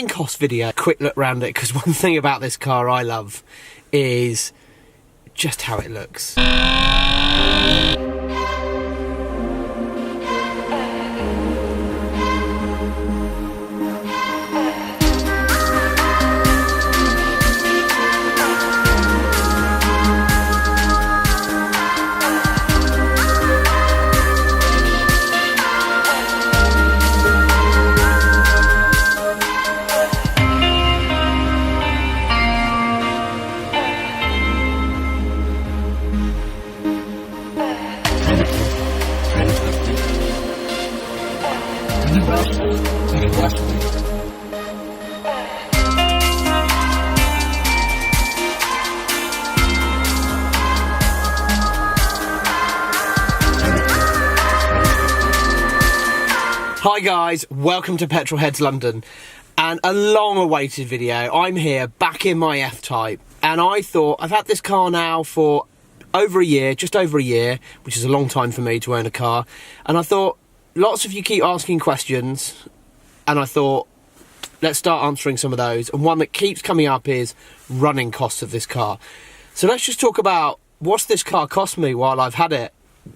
running cost video. Quick look around it, because one thing about this car I love is just how it looks. Hi guys, welcome to Petrolheads London, and a long awaited video. I'm here back in my F-Type, and I thought, I've had this car now for over a year, just over a year, which is a long time for me to own a car, and I thought, lots of you keep asking questions, and I thought, let's start answering some of those. And one that keeps coming up is running costs of this car. So let's just talk about what's this car cost me while I've had it,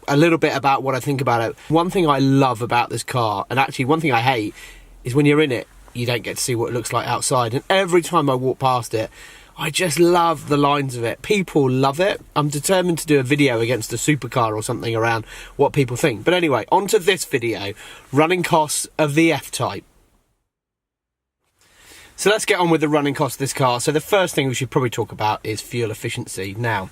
a little bit about what I think about it. One thing I love about this car, and actually one thing I hate, is when you're in it, you don't get to see what it looks like outside. And every time I walk past it, I just love the lines of it. People love it. I'm determined to do a video against a supercar or something around what people think. But anyway, on to this video, running costs of the F-Type. So let's get on with the running costs of this car. So the first thing we should probably talk about is fuel efficiency. Now,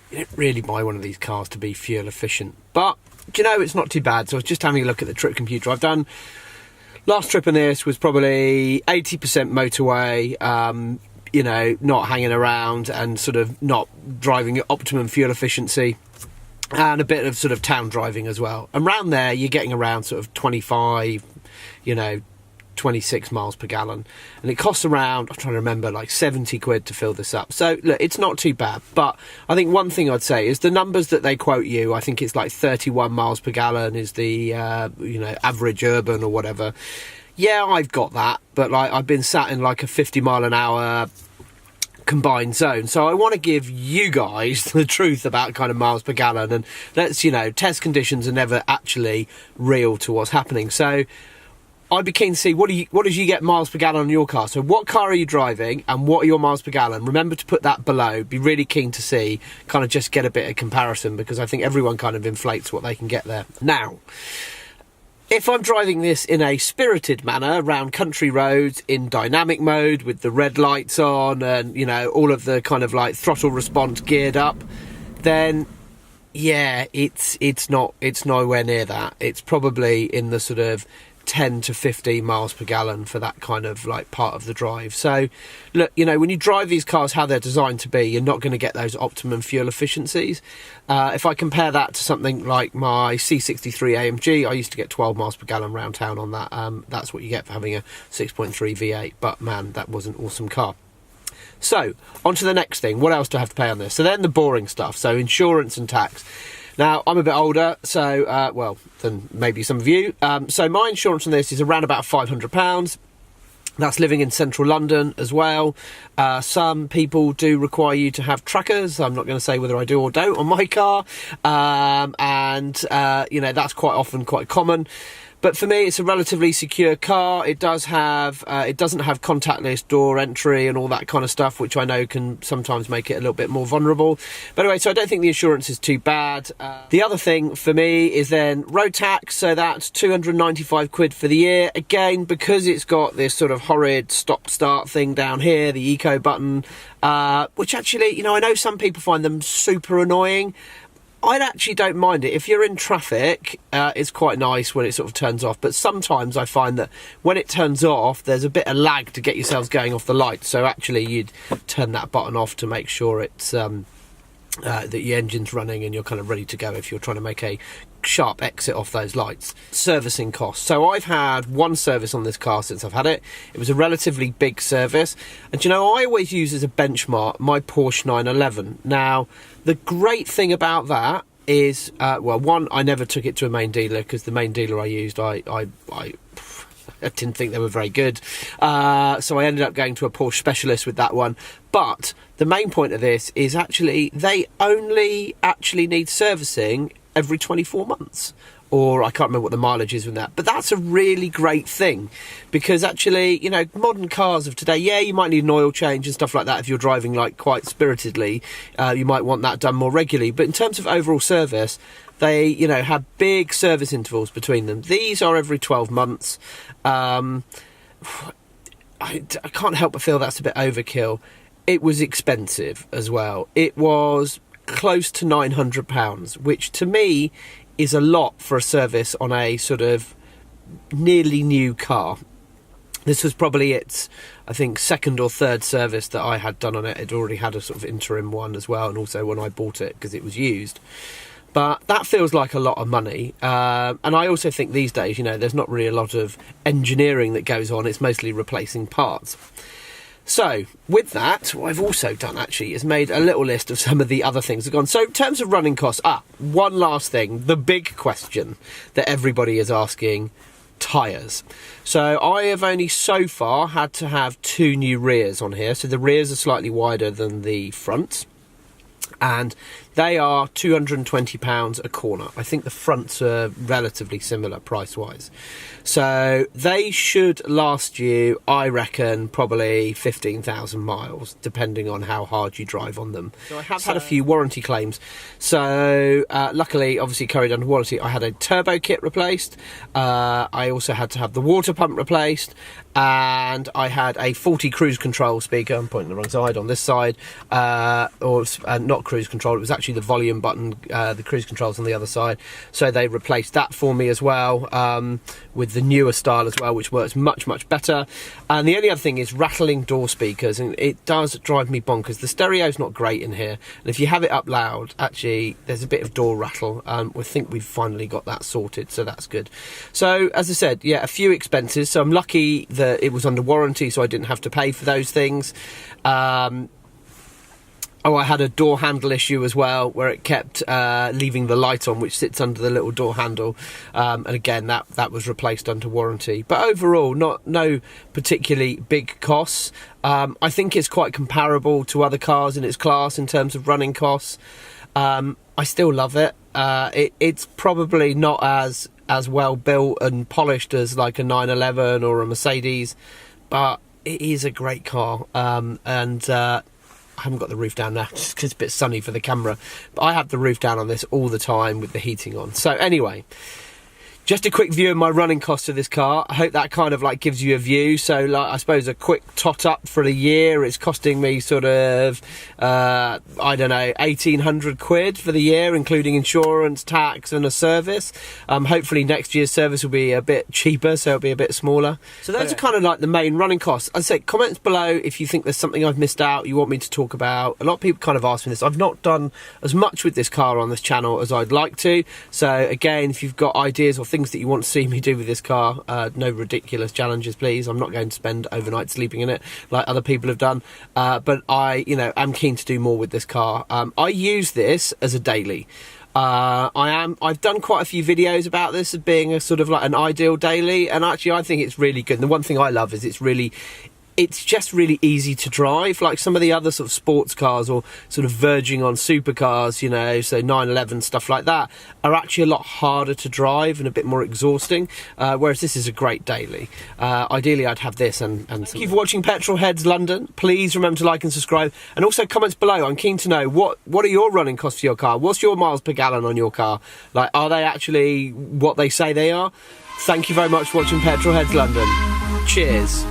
you don't really buy one of these cars to be fuel efficient, but do you know, it's not too bad. So I was just having a look at the trip computer I've done. Last trip on this was probably 80% motorway, you know, not hanging around and sort of not driving at optimum fuel efficiency, and a bit of sort of town driving as well. And around there, you're getting around sort of 25, you know, 26 miles per gallon, and it costs around, I'm trying to remember, like 70 quid to fill this up. So look, it's not too bad, but I think one thing I'd say is the numbers that they quote you, I think it's like 31 miles per gallon is the you know, average urban or whatever. Yeah, I've got that, but like I've been sat in like a 50 mile an hour combined zone, so I want to give you guys the truth about kind of miles per gallon, and let's, you know, test conditions are never actually real to what's happening. So I'd be keen to see what did you get miles per gallon on your car. So what car are you driving and what are your miles per gallon? Remember to put that below. Be really keen to see, kind of just get a bit of comparison, because I think everyone kind of inflates what they can get there. Now, if I'm driving this in a spirited manner around country roads in dynamic mode with the red lights on and, you know, all of the kind of like throttle response geared up, then yeah, it's nowhere near that. It's probably in the sort of 10 to 15 miles per gallon for that kind of like part of the drive. So look, you know, when you drive these cars how they're designed to be, you're not going to get those optimum fuel efficiencies. If I compare that to something like my C63 AMG, I used to get 12 miles per gallon round town on that. That's what you get for having a 6.3 V8, but man, that was an awesome car. So on to the next thing. What else do I have to pay on this? So then the boring stuff, so insurance and tax. Now, I'm a bit older, so, well, than maybe some of you. So my insurance on this is around about £500. That's living in central London as well. Some people do require you to have trackers. I'm not going to say whether I do or don't on my car. You know, that's quite often quite common. But for me, it's a relatively secure car. It does have, it doesn't have contactless door entry and all that kind of stuff, which I know can sometimes make it a little bit more vulnerable. But anyway, so I don't think the insurance is too bad. The other thing for me is then road tax. So that's 295 quid for the year. Again, because it's got this sort of horrid stop-start thing down here, the eco button, which actually, you know, I know some people find them super annoying. I actually don't mind it. If you're in traffic, it's quite nice when it sort of turns off. But sometimes I find that when it turns off, there's a bit of lag to get yourselves going off the light. So actually, you'd turn that button off to make sure it's that your engine's running and you're kind of ready to go if you're trying to make a sharp exit off those lights. Servicing costs. So I've had one service on this car since I've had it. It was a relatively big service. And you know, I always use as a benchmark my Porsche 911. Now, the great thing about that is, well, one, I never took it to a main dealer because the main dealer I used, I didn't think they were very good. So I ended up going to a Porsche specialist with that one. But the main point of this is actually they only actually need servicing every 24 months. Or I can't remember what the mileage is with that. But that's a really great thing. Because actually, you know, modern cars of today, yeah, you might need an oil change and stuff like that if you're driving like quite spiritedly. You might want that done more regularly. But in terms of overall service, they, you know, have big service intervals between them. These are every 12 months. I can't help but feel that's a bit overkill. It was expensive as well. It was close to £900, which to me is a lot for a service on a sort of nearly new car. This was probably its, I think, second or third service that I had done on it. It already had a sort of interim one as well, and also when I bought it because it was used. But that feels like a lot of money. And I also think these days, you know, there's not really a lot of engineering that goes on. It's mostly replacing parts. So, with that, what I've also done, actually, is made a little list of some of the other things that have gone. So, in terms of running costs, one last thing, the big question that everybody is asking, tyres. So, I have only so far had to have 2 new rears on here. So, the rears are slightly wider than the fronts. And they are £220 a corner. I think the fronts are relatively similar price-wise. So they should last you, I reckon, probably 15,000 miles, depending on how hard you drive on them. So I have had a few warranty claims. So luckily, obviously carried under warranty, I had a turbo kit replaced. I also had to have the water pump replaced. And I had a 40 cruise control speaker. I'm pointing the wrong side on this side. Not cruise control, it was actually the volume button, the cruise controls on the other side. So they replaced that for me as well, with the newer style as well, which works much, much better. And the only other thing is rattling door speakers, and it does drive me bonkers. The stereo's not great in here, and if you have it up loud, actually, there's a bit of door rattle. We think we've finally got that sorted, so that's good. So, as I said, yeah, a few expenses. So I'm lucky that it was under warranty, so I didn't have to pay for those things. I had a door handle issue as well, where it kept leaving the light on, which sits under the little door handle. And again, that was replaced under warranty. But overall, no particularly big costs. I think it's quite comparable to other cars in its class in terms of running costs. I still love it. It's probably not as well built and polished as like a 911 or a Mercedes, but it is a great car. I haven't got the roof down now just because it's a bit sunny for the camera, but I have the roof down on this all the time with the heating on. So anyway, just a quick view of my running costs of this car. I hope that kind of like gives you a view. So like, I suppose a quick tot up for a year, it's costing me sort of, I don't know, 1,800 quid for the year, including insurance, tax and a service. Hopefully next year's service will be a bit cheaper, so it'll be a bit smaller. So those are kind of like the main running costs. I'd say comments below if you think there's something I've missed out, you want me to talk about. A lot of people kind of ask me this. I've not done as much with this car on this channel as I'd like to. So again, if you've got ideas or things that you want to see me do with this car, no ridiculous challenges please. I'm not going to spend overnight sleeping in it like other people have done, but I'm keen to do more with this car. I use this as a daily. I've done quite a few videos about this as being a sort of like an ideal daily, and actually I think it's really good. And the one thing I love is it's just really easy to drive. Like some of the other sort of sports cars or sort of verging on supercars, you know, so 911, stuff like that, are actually a lot harder to drive and a bit more exhausting, whereas this is a great daily. Ideally, I'd have this and thank you for watching Petrol Heads London. Please remember to like and subscribe, and also comments below. I'm keen to know what are your running costs for your car? What's your miles per gallon on your car? Like, are they actually what they say they are? Thank you very much for watching Petrol Heads London. Cheers.